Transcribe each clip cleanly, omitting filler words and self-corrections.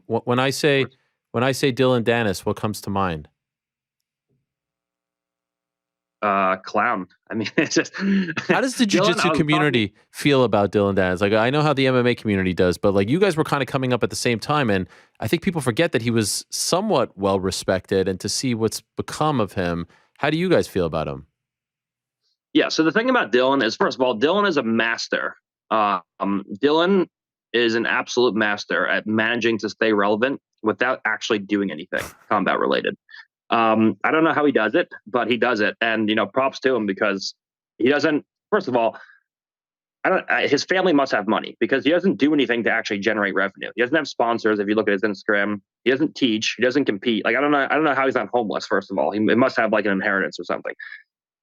When I say Dillon Danis, what comes to mind? Clown. I mean, it's just How does the Dylan. I jiu-jitsu was talking. community feel about Dillon Danis? Like, I know how the MMA community does, but like you guys were kind of coming up at the same time, and I think people forget that he was somewhat well respected. And to see what's become of him, how do you guys feel about him? Yeah. So the thing about Dylan is, first of all, Dylan is a master. Dylan is an absolute master at managing to stay relevant without actually doing anything combat related. I don't know how he does it, but he does it, and props to him because he doesn't. First of all, I don't. His family must have money because he doesn't do anything to actually generate revenue. He doesn't have sponsors. If you look at his Instagram, he doesn't teach. He doesn't compete. Like I don't know. I don't know how he's not homeless. First of all, he must have like an inheritance or something.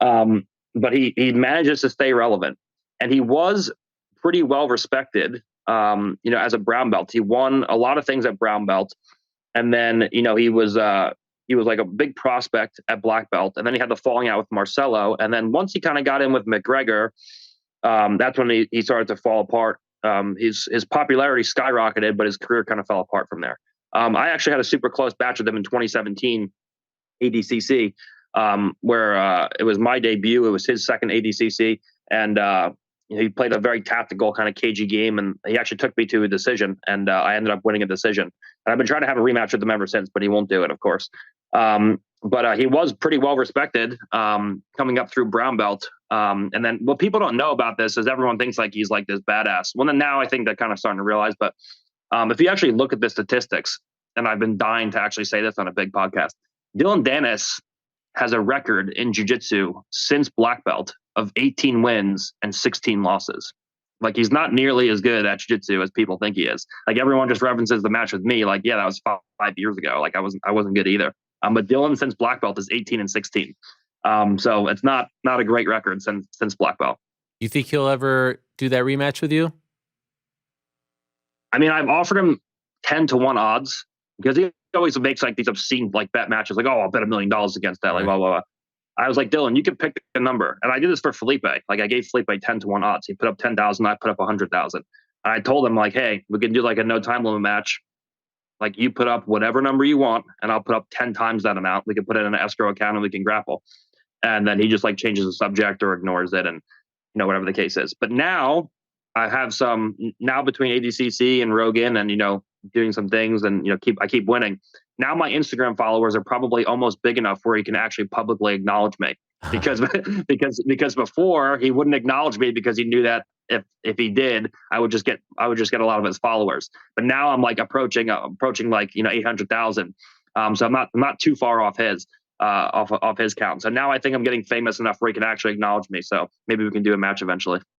But he manages to stay relevant, and he was pretty well respected. As a brown belt, he won a lot of things at brown belt, and then he was like a big prospect at black belt, and then he had the falling out with Marcelo, and then once he kind of got in with McGregor, that's when he started to fall apart. His popularity skyrocketed, but his career kind of fell apart from there. I actually had a super close batch with him in 2017 ADCC, where it was my debut. It was his second ADCC, and he played a very tactical kind of cagey game, and he actually took me to a decision, and I ended up winning a decision. And I've been trying to have a rematch with him ever since, but he won't do it, of course. But he was pretty well respected coming up through brown belt. And then what people don't know about this is everyone thinks like he's like this badass. Well, then now I think they're kind of starting to realize. But if you actually look at the statistics, and I've been dying to actually say this on a big podcast, Dillon Danis has a record in jiu-jitsu since black belt of 18 wins and 16 losses. Like he's not nearly as good at jiu-jitsu as people think he is. Like everyone just references the match with me. Like, yeah, that was 5 years ago. Like I wasn't good either. But Dillon since black belt is 18 and 16. So it's not a great record since black belt. You think he'll ever do that rematch with you? I mean, I've offered him 10-1 odds because he always makes like these obscene like bet matches. Like, oh, I'll bet $1 million against that. Like, blah, blah, blah. I was like, Dylan, you can pick a number. And I did this for Felipe. Like I gave Felipe 10-1 odds. He put up 10,000. I put up 100,000. And I told him like, hey, we can do like a no time limit match. Like you put up whatever number you want and I'll put up 10 times that amount. We can put it in an escrow account and we can grapple. And then he just like changes the subject or ignores it and whatever the case is. But now I have now between ADCC and Rogan and, doing some things and, I keep winning. Now my Instagram followers are probably almost big enough where he can actually publicly acknowledge me because before he wouldn't acknowledge me because he knew that if he did, I would just get a lot of his followers. But now I'm like approaching like 800,000. So I'm not too far off his off his count. So now I think I'm getting famous enough where he can actually acknowledge me. So maybe we can do a match eventually.